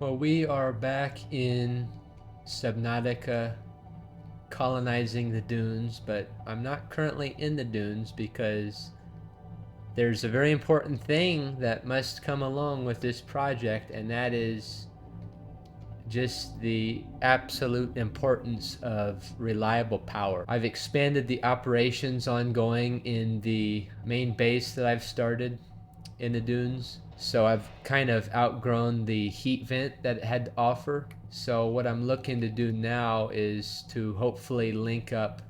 Well, we are back in Subnautica colonizing the dunes, but I'm not currently in the dunes because there's a very important thing that must come along with this project, and that is just the absolute importance of reliable power. I've expanded the operations ongoing in the main base that I've started in the dunes. So I've kind of outgrown the heat vent that it had to offer. So what I'm looking to do now is to hopefully link up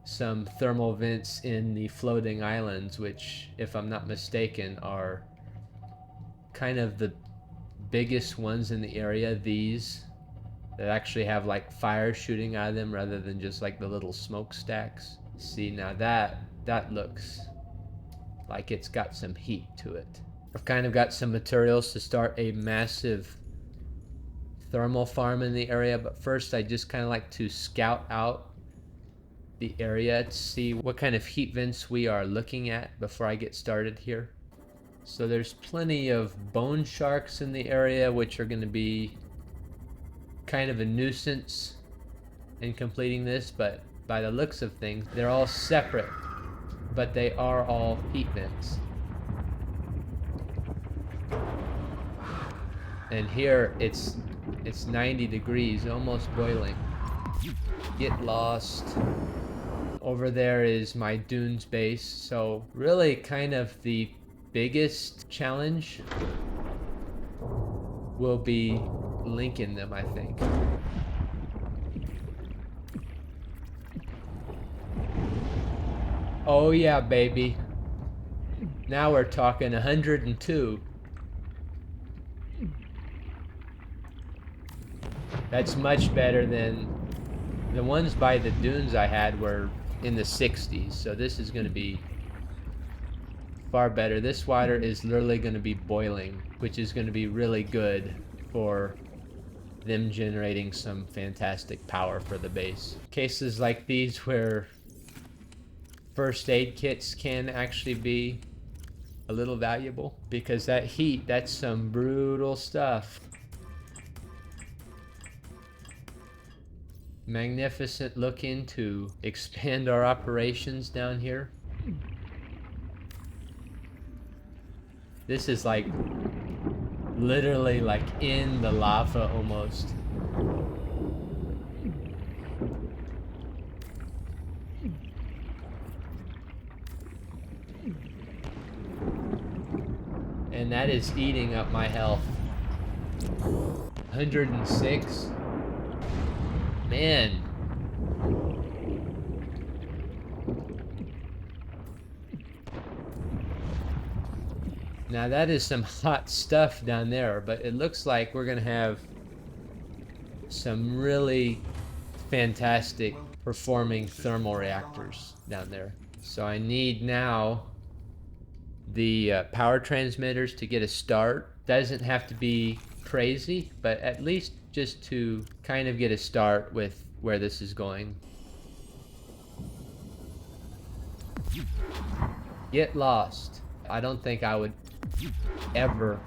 some thermal vents in the floating islands, which, if I'm not mistaken, are kind of the biggest ones in the area. These that actually have like fire shooting out of them rather than just like the little smokestacks. See, now that looks like it's got some heat to it. I've kind of got some materials to start a massive thermal farm in the area, but first I just kind of like to scout out the area to see what kind of heat vents we are looking at before I get started here. So there's plenty of bone sharks in the area, which are going to be kind of a nuisance in completing this, but by the looks of things, they're all separate, but they are all heat vents. And here it's 90 degrees, almost boiling. Get lost. Over there is my dunes base, so really kind of the biggest challenge will be linking them, I think. Oh yeah, baby. Now we're talking 102. That's much better than the ones by the dunes I had were in the 60s, so this is going to be far better. This water is literally going to be boiling, which is going to be really good for them generating some fantastic power for the base. Cases like these where first aid kits can actually be a little valuable, because that heat, that's some brutal stuff. Magnificent looking to expand our operations down here. This is like literally like in the lava almost. And that is eating up my health. 106. Man. Now that is some hot stuff down there, but it looks like we're gonna have some really fantastic performing thermal reactors down there. So I need now the power transmitters to get a start. Doesn't have to be crazy, but at least just to kind of get a start with where this is going. Get lost. I don't think I would ever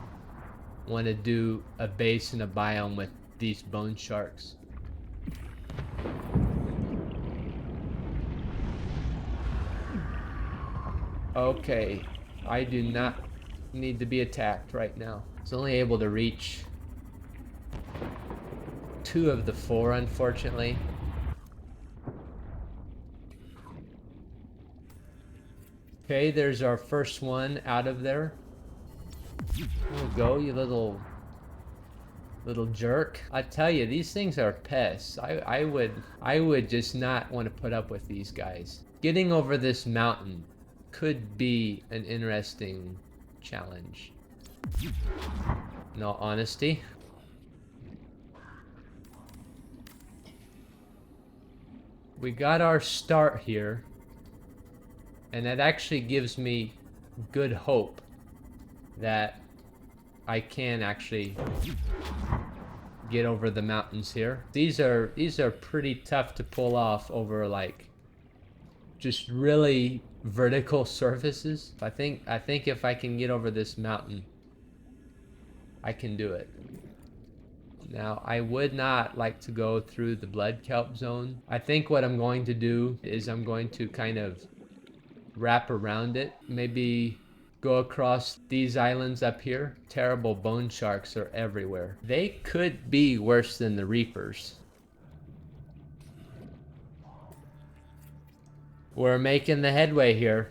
want to do a base in a biome with these bone sharks. Okay, I do not need to be attacked right now. It's only able to reach 2 of the 4, unfortunately. Okay, there's our first one out of there. There we go, you little jerk. I tell you, these things are pests. I would just not want to put up with these guys. Getting over this mountain could be an interesting challenge, in all honesty. We got our start here, and that actually gives me good hope that I can actually get over the mountains here. These are pretty tough to pull off over like just really vertical surfaces. I think if I can get over this mountain, I can do it. Now, I would not like to go through the blood kelp zone. I think what I'm going to do is I'm going to kind of wrap around it. Maybe go across these islands up here. Terrible bone sharks are everywhere. They could be worse than the reapers. We're making the headway here.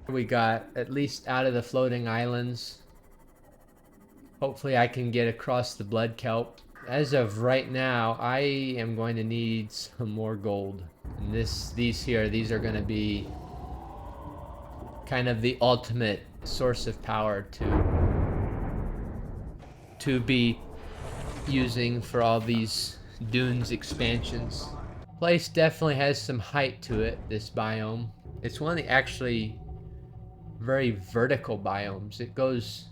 We got at least out of the floating islands. Hopefully I can get across the blood kelp. As of right now, I am going to need some more gold. And these are going to be kind of the ultimate source of power to be using for all these dunes expansions. Place definitely has some height to it, this biome. It's one of the actually very vertical biomes. It goes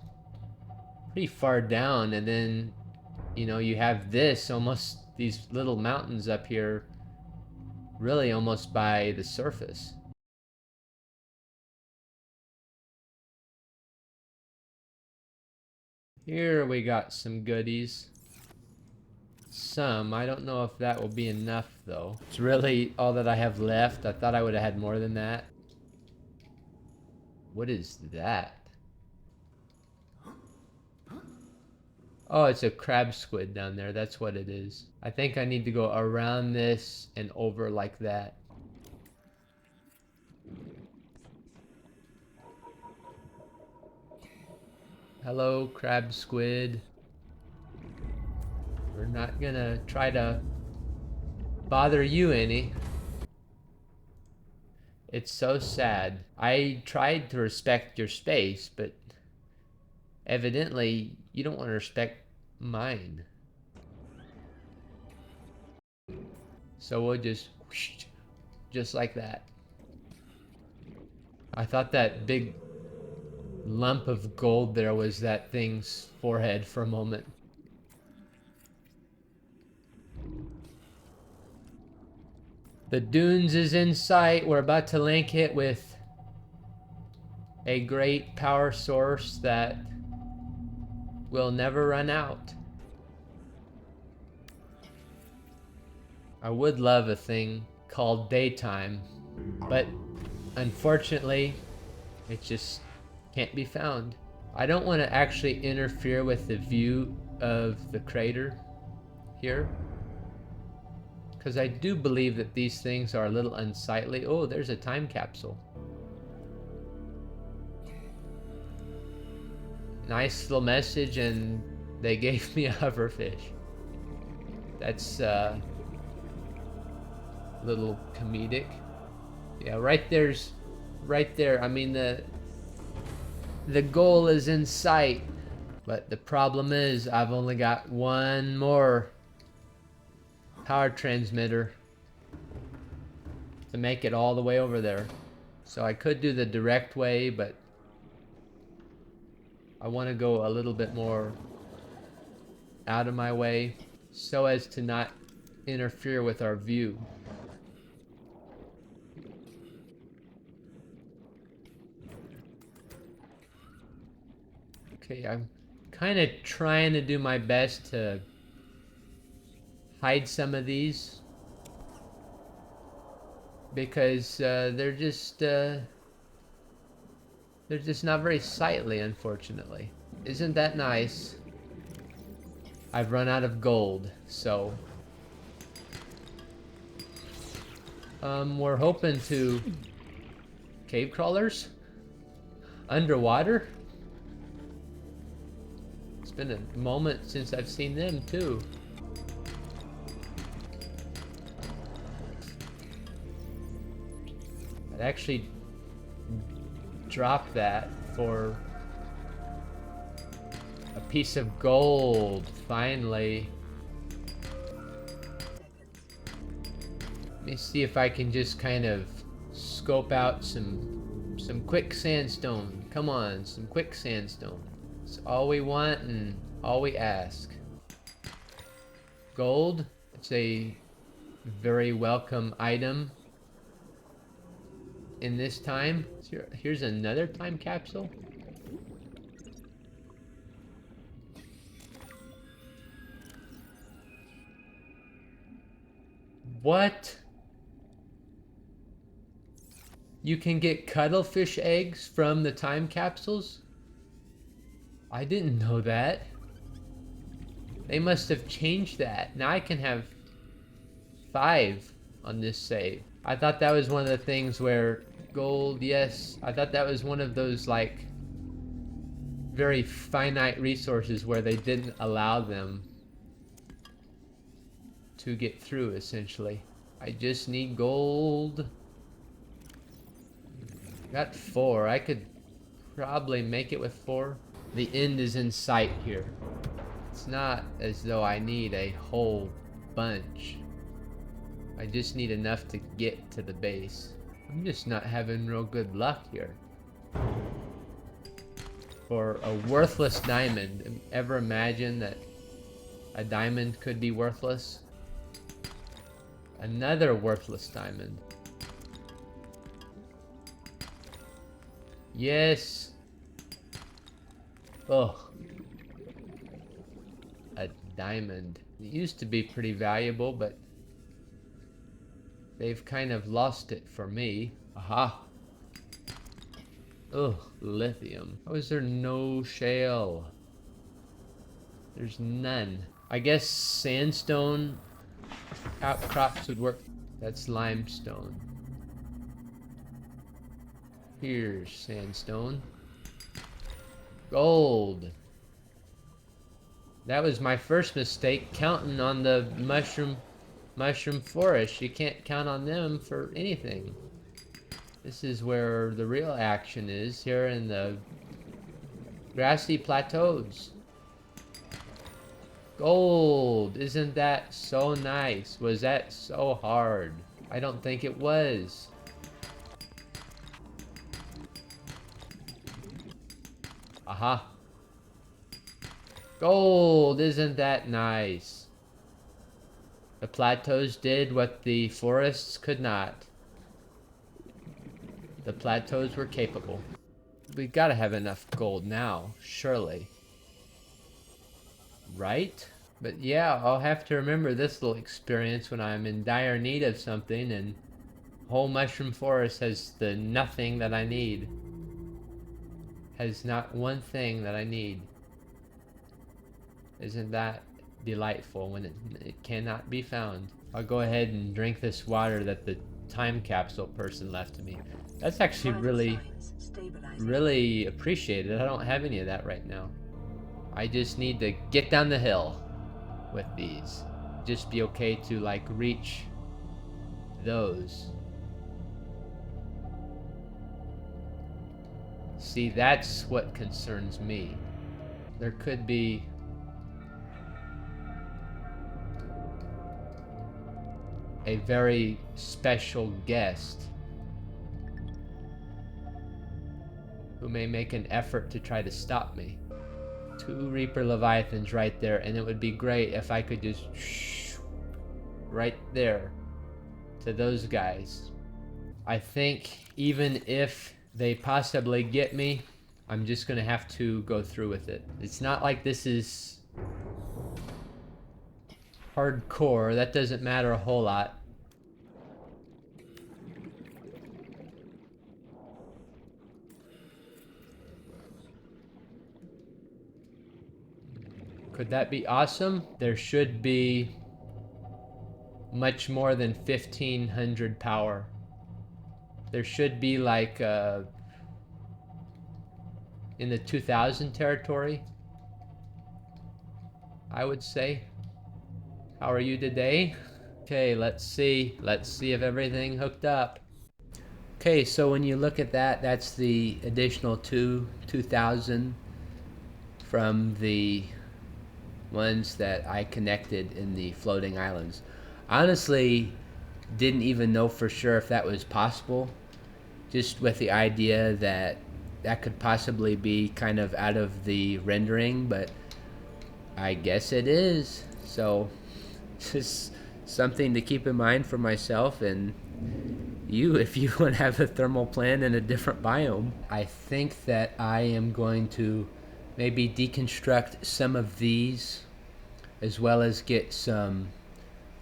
pretty far down, and then you have these little mountains up here really almost by the surface. Here we got some goodies. I don't know if that will be enough though. It's really all that I have left. I thought I would have had more than that. What is that? Oh, it's a crab squid down there. That's what it is. I think I need to go around this and over like that. Hello, crab squid. We're not gonna try to bother you any. It's so sad. I tried to respect your space, but evidently you don't want to respect mine. So we'll just like that. I thought that big lump of gold there was that thing's forehead for a moment. The dunes is in sight. We're about to link it with a great power source that will never run out. I would love a thing called daytime, but unfortunately, it just can't be found. I don't want to actually interfere with the view of the crater here, because I do believe that these things are a little unsightly. Oh, there's a time capsule. Nice little message, and they gave me a hoverfish. That's a little comedic. Yeah, right there. I mean, the goal is in sight, but the problem is I've only got one more power transmitter to make it all the way over there. So I could do the direct way, but I want to go a little bit more out of my way so as to not interfere with our view. Okay, I'm kind of trying to do my best to hide some of these because they're just not very sightly, unfortunately. Isn't that nice? I've run out of gold, so we're hoping to cave crawlers underwater. It's been a moment since I've seen them too. I'd actually drop that for a piece of gold, finally. Let me see if I can just kind of scope out some quick sandstone. Come on, some quick sandstone. It's all we want and all we ask. Gold, it's a very welcome item. in this time. Here's another time capsule. What? You can get cuttlefish eggs from the time capsules? I didn't know that. They must have changed that. Now I can have 5 on this save. I thought that was one of the things where gold, yes. I thought that was one of those like very finite resources where they didn't allow them to get through, essentially. I just need gold. Got 4. I could probably make it with 4. The end is in sight here. It's not as though I need a whole bunch. I just need enough to get to the base. I'm just not having real good luck here. For a worthless diamond, ever imagine that a diamond could be worthless? Another worthless diamond. Yes. Ugh. A diamond. It used to be pretty valuable, but they've kind of lost it for me. Aha. Ugh, lithium. How is there no shale? There's none. I guess sandstone outcrops would work. That's limestone. Here's sandstone. Gold. That was my first mistake, counting on the mushroom forest. You can't count on them for anything. This is where the real action is, here in the grassy plateaus. Gold. Isn't that so nice? Was that so hard? I don't think it was. Aha. Gold. Isn't that nice? The plateaus did what the forests could not. The plateaus were capable. We gotta have enough gold now, surely. Right? But yeah, I'll have to remember this little experience when I'm in dire need of something and whole mushroom forest has the nothing that I need. Has not one thing that I need. Isn't that delightful when it cannot be found? I'll go ahead and drink this water that the time capsule person left to me. That's actually really appreciated. I don't have any of that right now. I just need to get down the hill with these. Just be okay to like reach those. See, that's what concerns me. There could be a very special guest who may make an effort to try to stop me. 2 Reaper Leviathans right there, and it would be great if I could just right there to those guys. I think even if they possibly get me, I'm just gonna have to go through with it. It's not like this is hardcore. That doesn't matter a whole lot. Could that be awesome? There should be much more than 1500 power. There should be like in the 2000 territory, I would say. How are you today? Okay, let's see if everything hooked up. Okay, so when you look at that, that's the additional 2000 from the ones that I connected in the floating islands. Honestly, didn't even know for sure if that was possible, just with the idea that that could possibly be kind of out of the rendering, but I guess it is. So just something to keep in mind for myself, and you if you want to have a thermal plant in a different biome. I think that I am going to maybe deconstruct some of these, as well as get some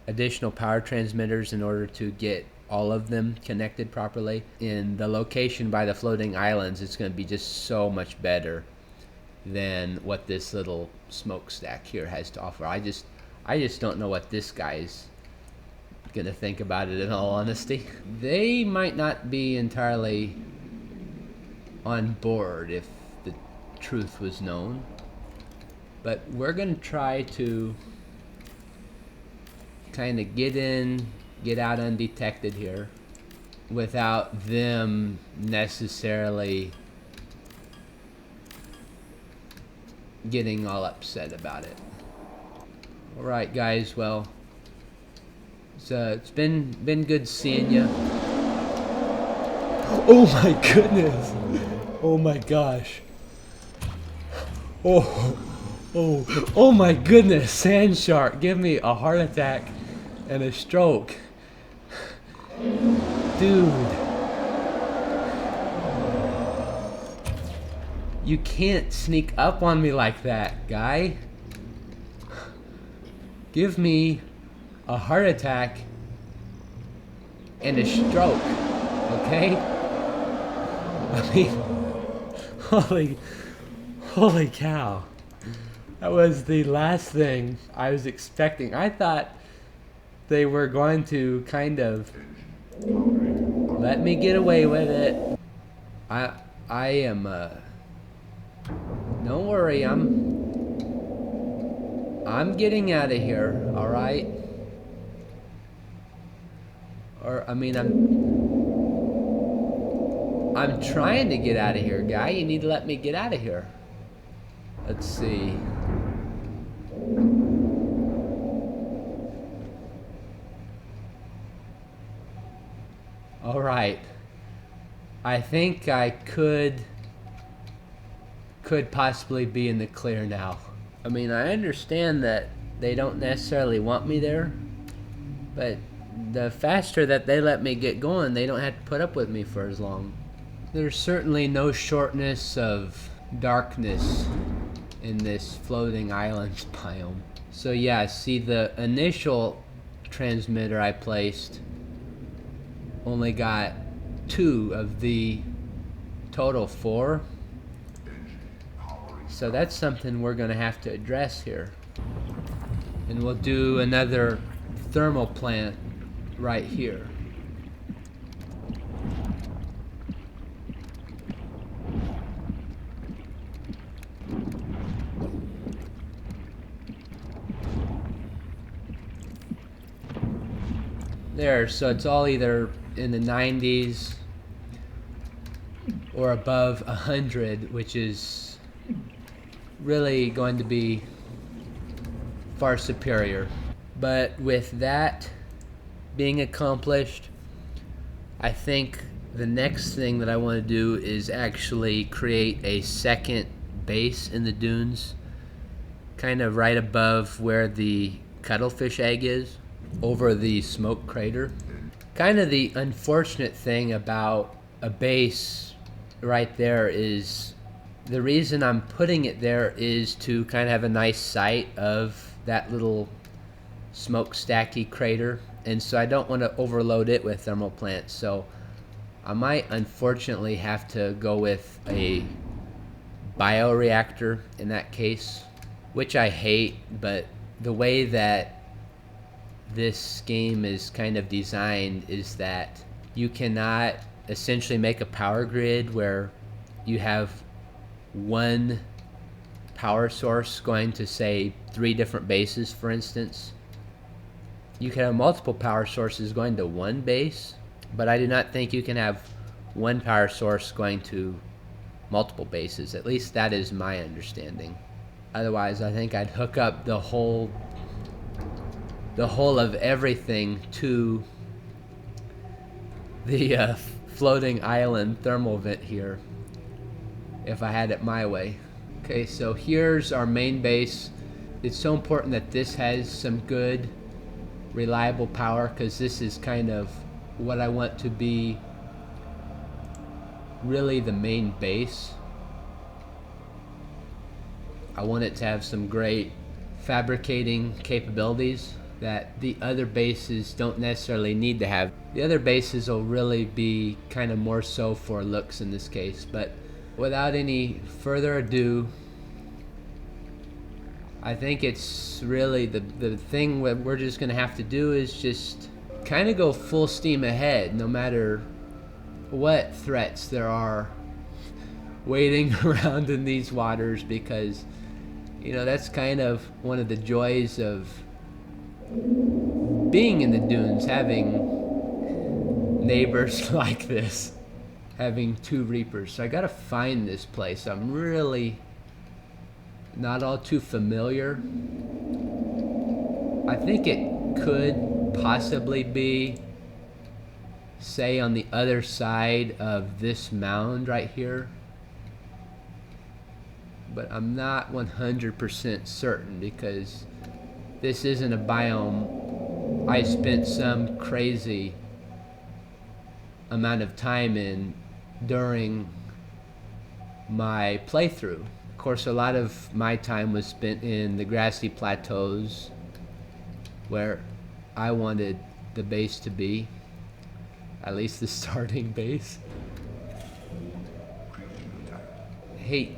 additional power transmitters in order to get all of them connected properly. In the location by the floating islands, it's going to be just so much better than what this little smokestack here has to offer. I just don't know what this guy's gonna think about it, in all honesty. They might not be entirely on board if the truth was known, but we're gonna try to kind of get in, get out undetected here without them necessarily getting all upset about it. Alright guys, well, it's been good seeing you. Oh my goodness! Oh my gosh! Oh my goodness! Sand shark, give me a heart attack and a stroke, dude. You can't sneak up on me like that, guy. Give me a heart attack and a stroke, okay? I mean, holy cow. That was the last thing I was expecting. I thought they were going to kind of let me get away with it. I am, don't worry, I'm getting out of here, alright? Or, I mean, I'm trying to get out of here, guy. You need to let me get out of here. Let's see. Alright. I think I could possibly be in the clear now. I mean, I understand that they don't necessarily want me there, but the faster that they let me get going, they don't have to put up with me for as long. There's certainly no shortness of darkness in this floating islands biome. So yeah, see, the initial transmitter I placed only got 2 of the total 4. So that's something we're gonna have to address here. And we'll do another thermal plant right here. There, so it's all either in the 90s or above 100, which is really going to be far superior. But with that being accomplished, I think the next thing that I want to do is actually create a second base in the dunes, kind of right above where the cuttlefish egg is, over the smoke crater. Kind of the unfortunate thing about a base right there is, the reason I'm putting it there is to kind of have a nice sight of that little smokestacky crater, and so I don't want to overload it with thermal plants. So I might unfortunately have to go with a bioreactor in that case, which I hate, but the way that this game is kind of designed is that you cannot essentially make a power grid where you have one power source going to, say, 3 different bases, for instance. You can have multiple power sources going to one base, but I do not think you can have one power source going to multiple bases. At least that is my understanding. Otherwise, I think I'd hook up the whole of everything to the floating island thermal vent here, if I had it my way. Okay, so here's our main base. It's so important that this has some good, reliable power, because this is kind of what I want to be really the main base. I want it to have some great fabricating capabilities that the other bases don't necessarily need to have. The other bases will really be kind of more so for looks in this case, but without any further ado, I think it's really the thing that we're just gonna have to do is just kind of go full steam ahead no matter what threats there are waiting around in these waters, because you know that's kind of one of the joys of being in the dunes, having neighbors like this, having two reapers. So I gotta find this place. I'm really not all too familiar. I think it could possibly be, say, on the other side of this mound right here, but I'm not 100% certain because this isn't a biome I spent some crazy amount of time in during my playthrough. Of course, a lot of my time was spent in the grassy plateaus where I wanted the base to be, at least the starting base. Hey,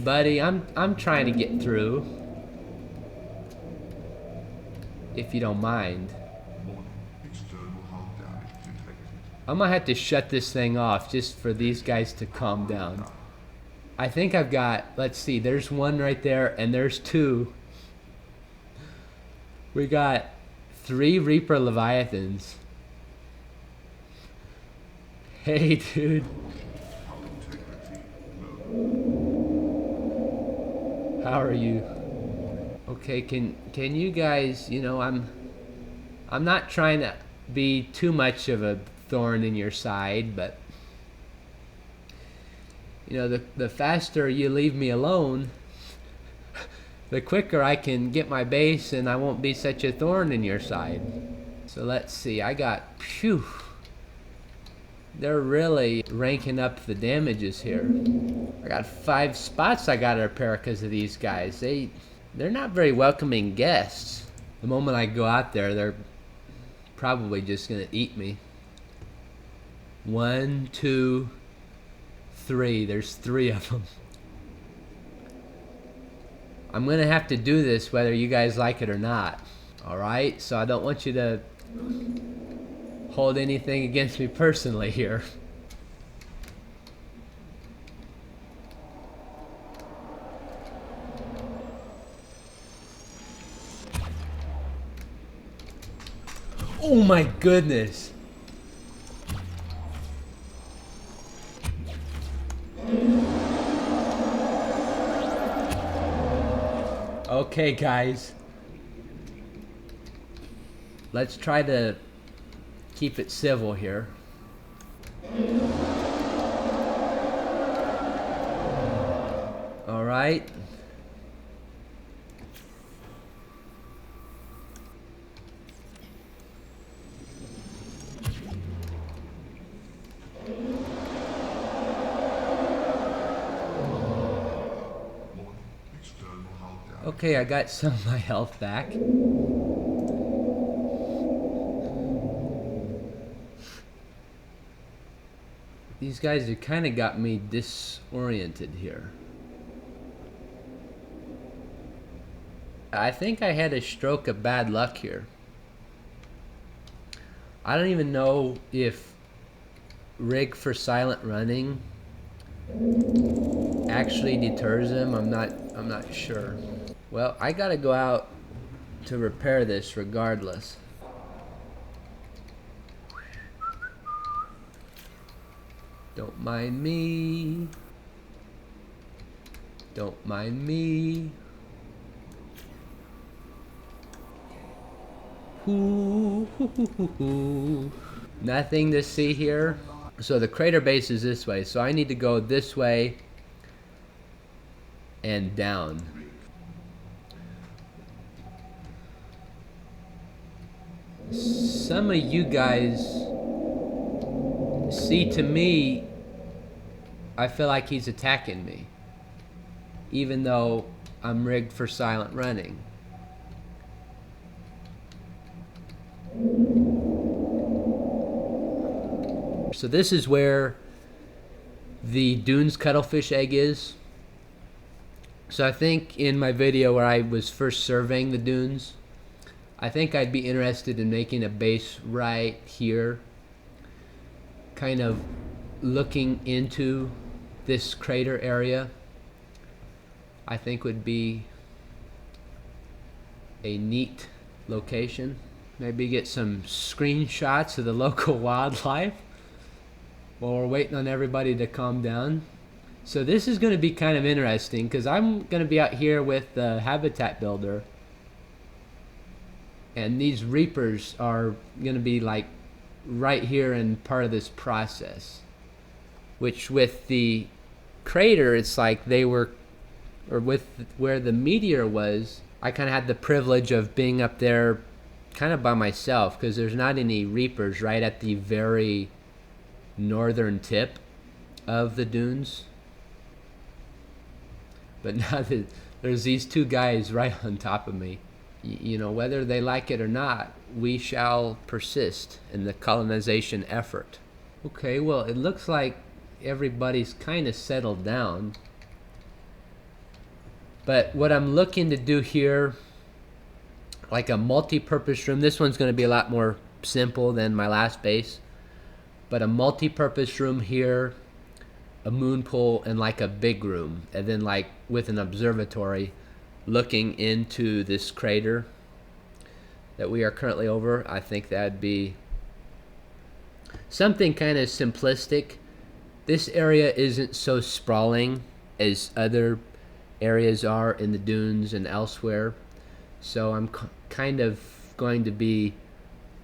buddy, I'm trying to get through, if you don't mind. I might have to shut this thing off just for these guys to calm down. I think I've got, let's see, there's one right there and there's two. We got 3 Reaper Leviathans. Hey, dude. How are you? Okay, can you guys, you know, I'm not trying to be too much of a thorn in your side, but you know, the faster you leave me alone, the quicker I can get my base and I won't be such a thorn in your side. So let's see, I got, phew, they're really ranking up the damages here. I got 5 spots I gotta repair because of these guys. They're not very welcoming guests. The moment I go out there, they're probably just gonna eat me. 1, 2, 3. There's 3 of them. I'm gonna have to do this whether you guys like it or not. Alright, so I don't want you to hold anything against me personally here. Oh my goodness. Okay, guys. Let's try to keep it civil here. All right. Okay, I got some of my health back. These guys have kind of got me disoriented here. I think I had a stroke of bad luck here. I don't even know if rig for silent running actually deters them. I'm not sure. Well, I gotta go out to repair this regardless. Don't mind me. Don't mind me. Ooh, hoo, hoo, hoo, hoo. Nothing to see here. So the crater base is this way. So I need to go this way and down. Some of you guys See, to me, I feel like he's attacking me, even though I'm rigged for silent running. So this is where the Dunes cuttlefish egg is. So I think in my video where I was first surveying the dunes, I think I'd be interested in making a base right here, kind of looking into this crater area. I think would be a neat location. Maybe get some screenshots of the local wildlife while we're waiting on everybody to calm down. So this is going to be kind of interesting because I'm going to be out here with the habitat builder, and these reapers are going to be like right here in part of this process, which with the crater, it's like they were, or with where the meteor was, I kind of had the privilege of being up there kind of by myself because there's not any reapers right at the very northern tip of the dunes. But now that there's these two guys right on top of me, you know, whether they like it or not, we shall persist in the colonization effort. Okay, well, it looks like everybody's kind of settled down. But what I'm looking to do here, like a multi-purpose room, this one's going to be a lot more simple than my last base, but a multi-purpose room here, a moon pool, and like a big room, and then like with an observatory looking into this crater that we are currently over. I think that'd be something kind of simplistic. This area isn't so sprawling as other areas are in the dunes and elsewhere, so I'm kind of going to be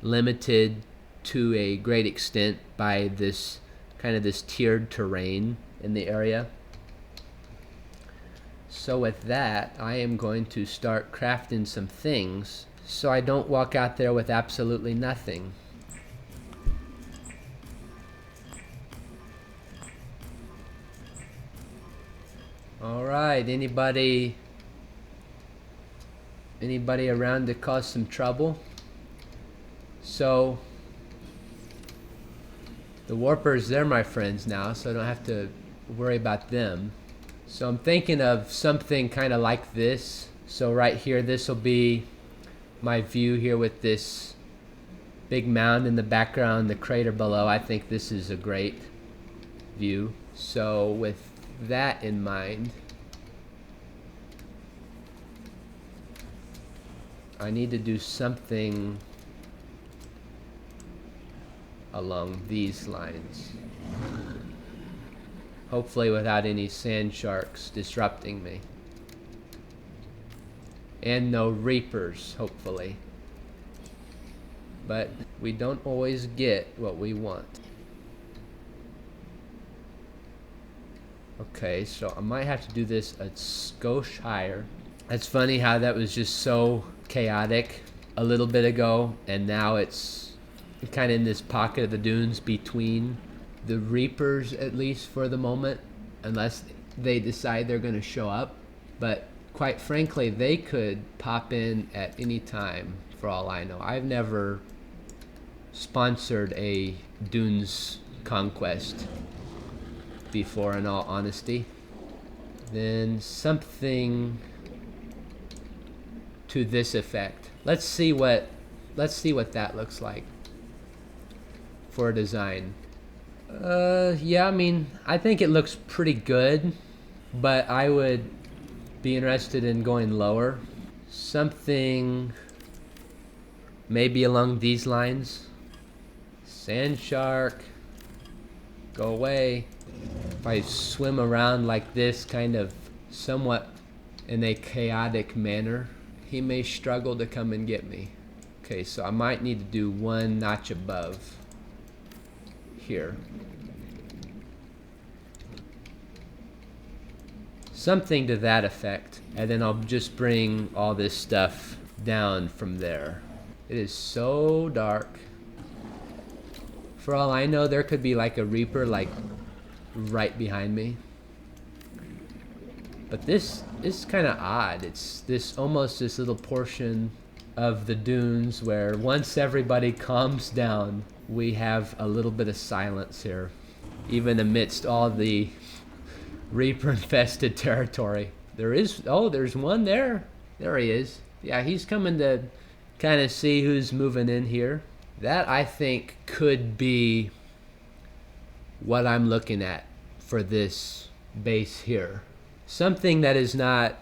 limited to a great extent by this kind of this tiered terrain in the area. So with that, I am going to start crafting some things so I don't walk out there with absolutely nothing. Alright, anybody around to cause some trouble? So the warpers, they're my friends now, so I don't have to worry about them. So I'm thinking of something kind of like this. So right here, this will be my view here with this big mound in the background, the crater below. I think this is a great view. So with that in mind, I need to do something along these lines, hopefully without any sand sharks disrupting me, and no reapers, hopefully. But we don't always get what we want. Okay, so I might have to do this a skosh higher. It's funny how that was just so chaotic a little bit ago, and now it's kind of in this pocket of the dunes between the reapers, at least for the moment, unless they decide they're going to show up. But quite frankly, they could pop in at any time for all I know. I've never sponsored a dunes conquest before, in all honesty. Then something to this effect. Let's see what that looks like for a design. Yeah, I mean, I think it looks pretty good, but I would be interested in going lower. Something maybe along these lines. Sand shark, go away. If I swim around like this, kind of somewhat in a chaotic manner, he may struggle to come and get me. Okay, so I might need to do one notch above here. Something to that effect. And then I'll just bring all this stuff down from there. It is so dark. For all I know, there could be like a reaper like right behind me. But this is kind of odd. It's this almost this little portion of the dunes where once everybody calms down, we have a little bit of silence here, even amidst all the reaper infested territory. There's one there. There he is. Yeah, he's coming to kind of see who's moving in here. That, I think, could be what I'm looking at for this base here. Something that is not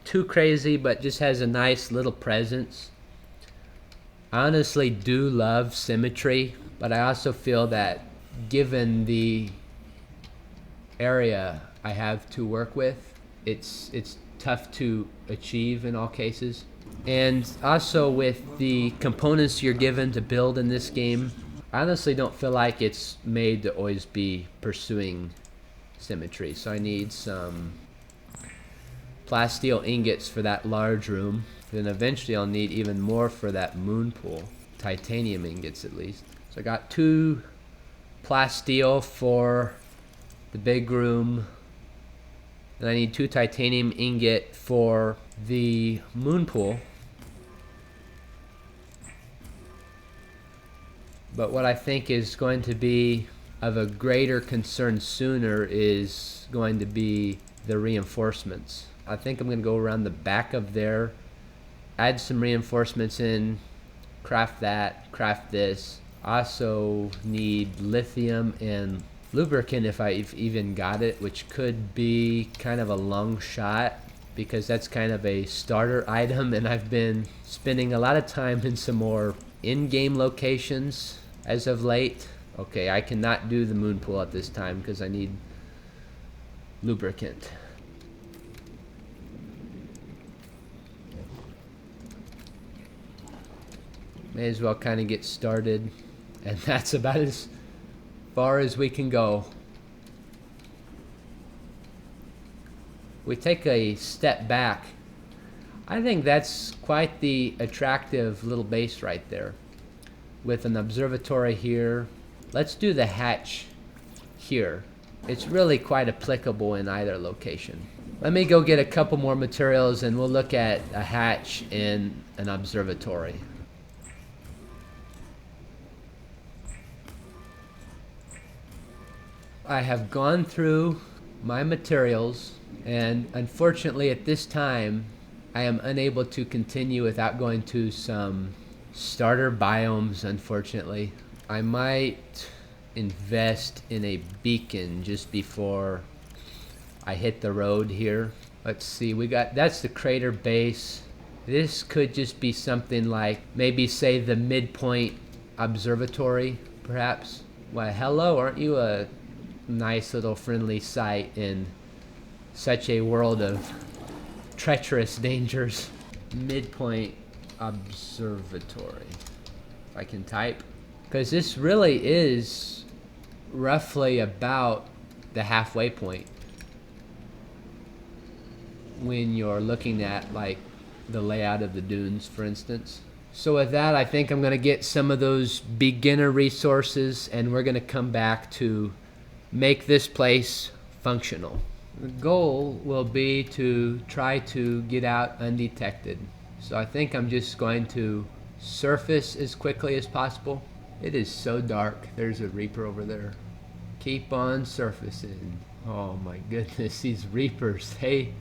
too crazy, but just has a nice little presence. I honestly do love symmetry, but I also feel that given the area I have to work with, it's tough to achieve in all cases. And also with the components you're given to build in this game, I honestly don't feel like it's made to always be pursuing symmetry. So I need some plasteel ingots for that large room. Then eventually I'll need even more for that moon pool. Titanium ingots at least. So I got 2 plasteel for the big room. And I need 2 titanium ingot for the moon pool. But what I think is going to be of a greater concern sooner is going to be the reinforcements. I think I'm going to go around the back of there, add some reinforcements in, craft that, craft this. Also need lithium and lubricant if I've even got it, which could be kind of a long shot because that's kind of a starter item, and I've been spending a lot of time in some more in-game locations as of late. Okay, I cannot do the moon pool at this time because I need lubricant. May as well kind of get started, and that's about as far as we can go. We take a step back. I think that's quite the attractive little base right there, with an observatory here. Let's do the hatch here. It's really quite applicable in either location. Let me go get a couple more materials and we'll look at a hatch and an observatory. I have gone through my materials, and unfortunately at this time I am unable to continue without going to some starter biomes, unfortunately. I might invest in a beacon just before I hit the road here. Let's see, that's the crater base. This could just be something like, maybe say the midpoint observatory, perhaps. Why, hello, aren't you a nice little friendly sight in such a world of treacherous dangers? Midpoint observatory. If I can type. Because this really is roughly about the halfway point when you're looking at like the layout of the dunes, for instance. So with that, I think I'm going to get some of those beginner resources and we're going to come back to make this place functional. The goal will be to try to get out undetected. So I think I'm just going to surface as quickly as possible. It is so dark. There's a reaper over there. Keep on surfacing. Oh my goodness, these reapers, they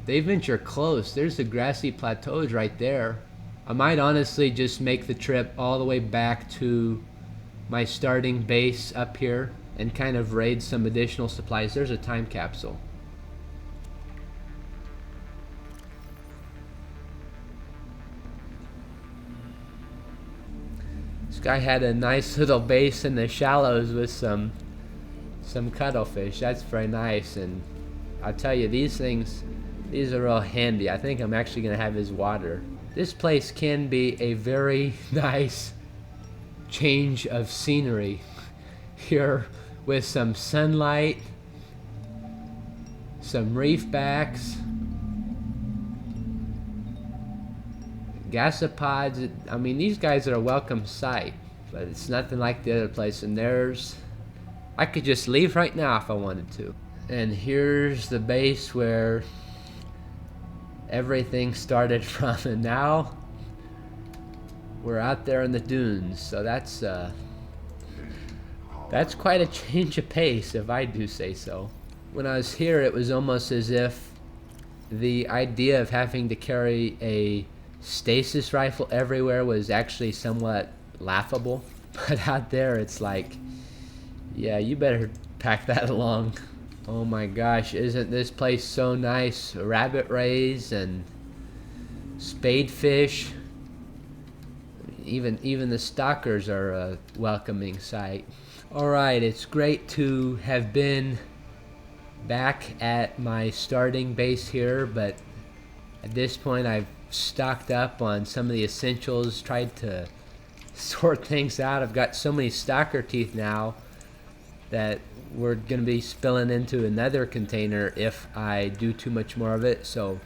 venture close. There's the grassy plateaus right there. I might honestly just make the trip all the way back to my starting base up here and kind of raid some additional supplies. There's a time capsule. This guy had a nice little base in the shallows with some cuttlefish. That's very nice, and I'll tell you, these are real handy. I think I'm actually gonna have his water. This place can be a very nice change of scenery here with some sunlight, some reef backs, gasopods. I mean, these guys are a welcome sight. but it's nothing like the other place. And there's, I could just leave right now if I wanted to. And here's the base where everything started from, and now we're out there in the dunes. So that's quite a change of pace, if I do say so. When I was here, it was almost as if the idea of having to carry a stasis rifle everywhere was actually somewhat laughable. But out there, it's like, yeah, you better pack that along. Oh my gosh, isn't this place so nice? Rabbit rays and spadefish. Even the stalkers are a welcoming sight. Alright, it's great to have been back at my starting base here, but at this point I've stocked up on some of the essentials, tried to sort things out. I've got so many stalker teeth now that we're going to be spilling into another container if I do too much more of it. So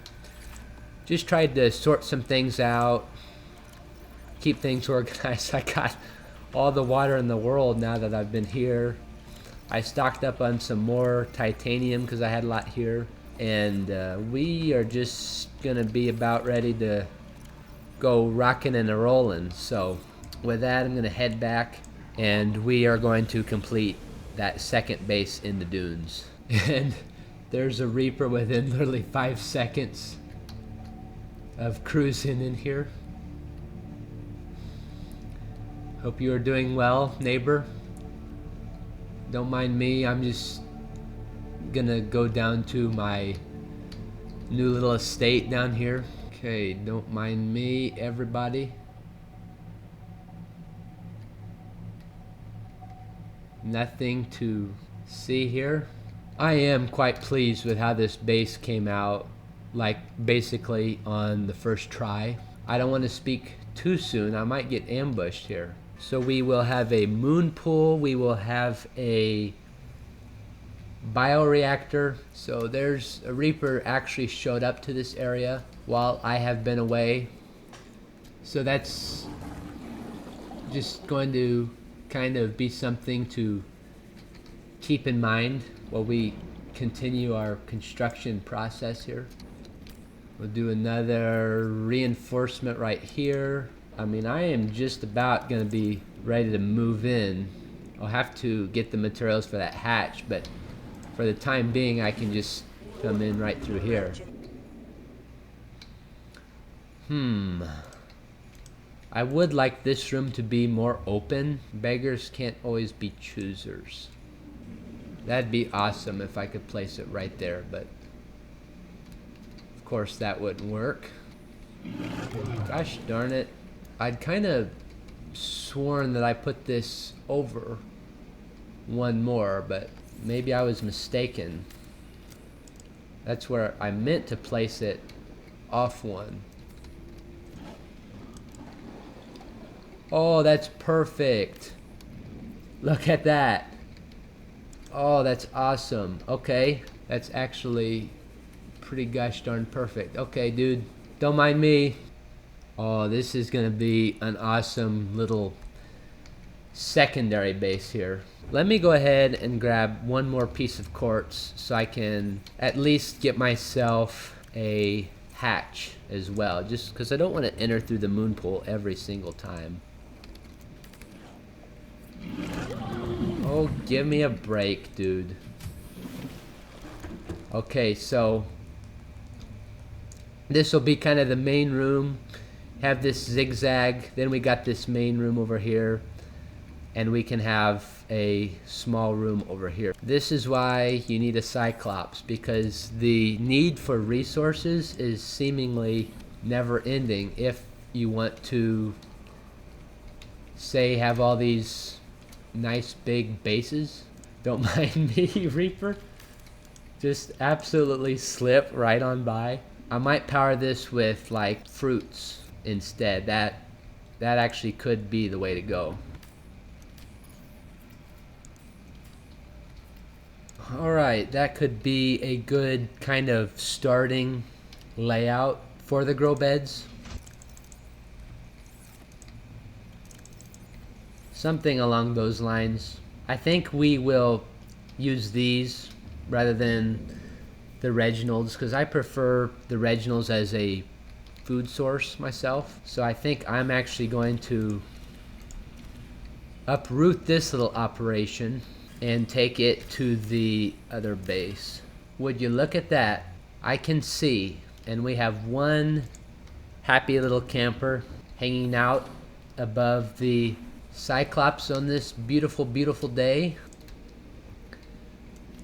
just tried to sort some things out, keep things organized. I got all the water in the world now that I've been here. I stocked up on some more titanium because I had a lot here, and we are just gonna be about ready to go rocking and a rolling. So with that, I'm gonna head back and we are going to complete that second base in the dunes. And there's a Reaper within literally 5 seconds of cruising in here. Hope you are doing well, neighbor. Don't mind me, I'm just gonna go down to my new little estate down here. Okay, don't mind me, everybody. Nothing to see here. I am quite pleased with how this base came out, like basically on the first try. I don't want to speak too soon, I might get ambushed here. So we will have a moon pool, we will have a bioreactor. So there's a Reaper actually showed up to this area while I have been away. So that's just going to kind of be something to keep in mind while we continue our construction process here. We'll do another reinforcement right here. I mean, I am just about going to be ready to move in. I'll have to get the materials for that hatch, but for the time being, I can just come in right through here. I would like this room to be more open. Beggars can't always be choosers. That'd be awesome if I could place it right there, but of course that wouldn't work. Gosh darn it. I'd kind of sworn that I put this over one more, but maybe I was mistaken. That's where I meant to place it, off one. Oh, that's perfect. Look at that. Oh, that's awesome. Okay, that's actually pretty gosh darn perfect. Okay, dude, don't mind me. Oh, this is gonna be an awesome little secondary base here. Let me go ahead and grab one more piece of quartz so I can at least get myself a hatch as well, just because I don't want to enter through the moon pool every single time. Oh, give me a break, dude. Okay, so this will be kind of the main room. Have this zigzag, then we got this main room over here, and we can have a small room over here. This is why you need a Cyclops, because the need for resources is seemingly never ending if you want to, say, have all these nice big bases. Don't mind me, Reaper. Just absolutely slip right on by. I might power this with like fruits instead. That actually could be the way to go. Alright, that could be a good kind of starting layout for the grow beds. Something along those lines. I think we will use these rather than the Reginalds, because I prefer the Reginalds as a food source myself. So I think I'm actually going to uproot this little operation and take it to the other base. Would you look at that? I can see, and we have one happy little camper hanging out above the Cyclops on this beautiful, beautiful day.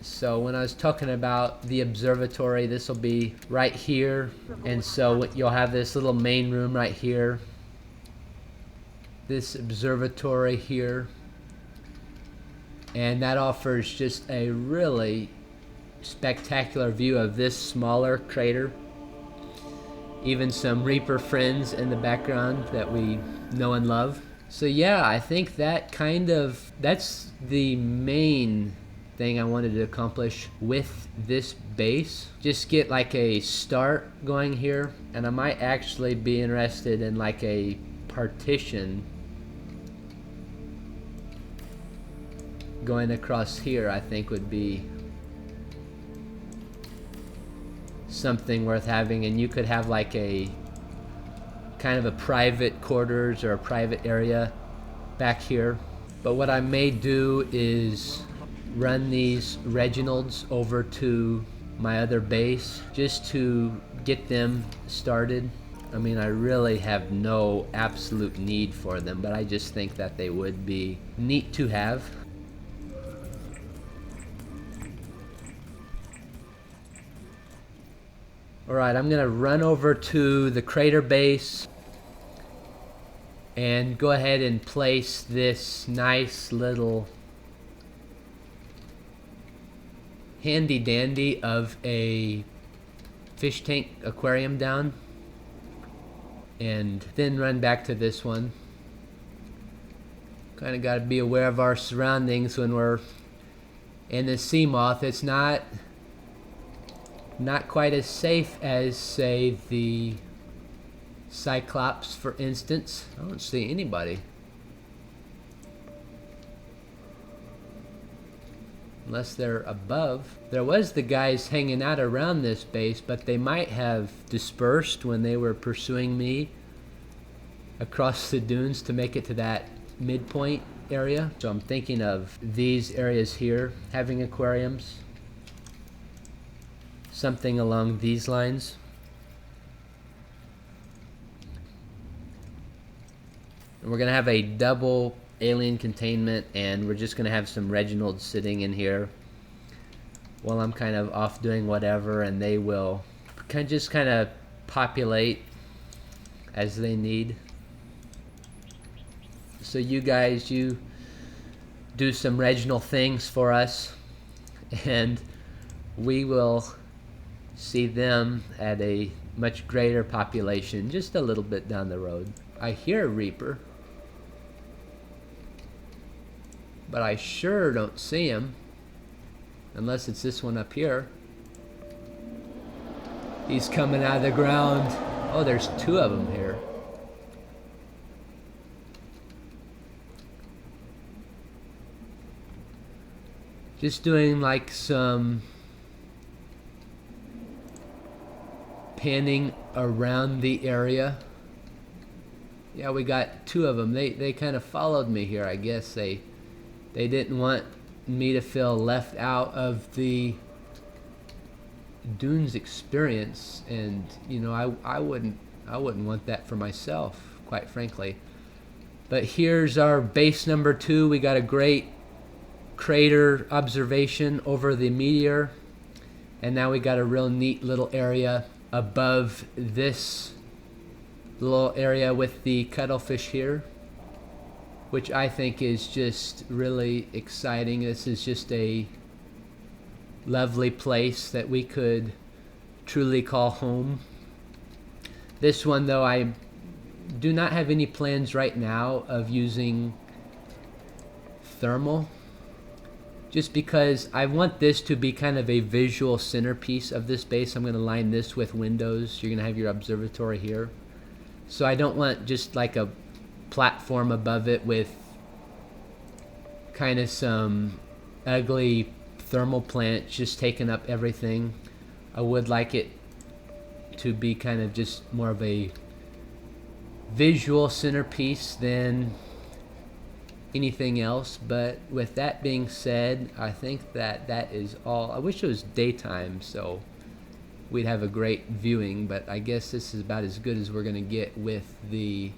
So when I was talking about the observatory, this will be right here, and so you'll have this little main room right here, this observatory here, and that offers just a really spectacular view of this smaller crater. Even some Reaper friends in the background that we know and love. So yeah, I think that's the main thing I wanted to accomplish with this base. Just get like a start going here, and I might actually be interested in like a partition going across here. I think would be something worth having, and you could have like a kind of a private quarters or a private area back here. But what I may do is run these Reginalds over to my other base just to get them started. I mean, I really have no absolute need for them, but I just think that they would be neat to have. Alright, I'm gonna run over to the crater base and go ahead and place this nice little handy dandy of a fish tank aquarium down, and then run back to this one. Kind of got to be aware of our surroundings when we're in the sea moth. It's not quite as safe as, say, the Cyclops, for instance. I don't see anybody. Unless they're above. There was the guys hanging out around this base, but they might have dispersed when they were pursuing me across the dunes to make it to that midpoint area. So I'm thinking of these areas here having aquariums. Something along these lines. And we're gonna have a double alien containment, and we're just gonna have some Reginalds sitting in here while I'm kind of off doing whatever, and they will kind of populate as they need. So you guys, you do some Reginald things for us, and we will see them at a much greater population just a little bit down the road. I hear a Reaper, but I sure don't see him, unless it's this one up here. He's coming out of the ground. Oh, there's two of them here. Just doing like some panning around the area. Yeah, we got two of them. They kind of followed me here. I guess they didn't want me to feel left out of the dunes experience, and you know, I wouldn't want that for myself, quite frankly. But here's our base number 2. We got a great crater observation over the meteor, and now we got a real neat little area above this little area with the cuttlefish here, which I think is just really exciting. This is just a lovely place that we could truly call home. This one, though, I do not have any plans right now of using thermal, just because I want this to be kind of a visual centerpiece of this base. I'm going to line this with windows. You're going to have your observatory here. So I don't want just like a platform above it with kind of some ugly thermal plants just taking up everything. I would like it to be kind of just more of a visual centerpiece than anything else. But with that being said, I think that that is all. I wish it was daytime so we'd have a great viewing, but I guess this is about as good as we're gonna get with the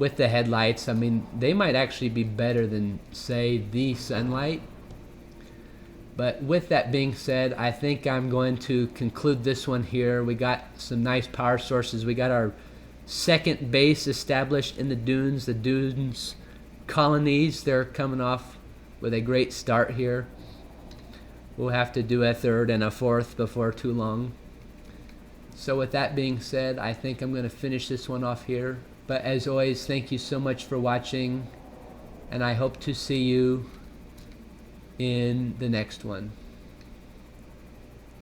with the headlights. I mean, they might actually be better than, say, the sunlight. But with that being said, I think I'm going to conclude this one here. We got some nice power sources. We got our second base established in the dunes. The dunes colonies, they're coming off with a great start here. We'll have to do a third and a fourth before too long. So with that being said, I think I'm going to finish this one off here. But as always, thank you so much for watching, and I hope to see you in the next one.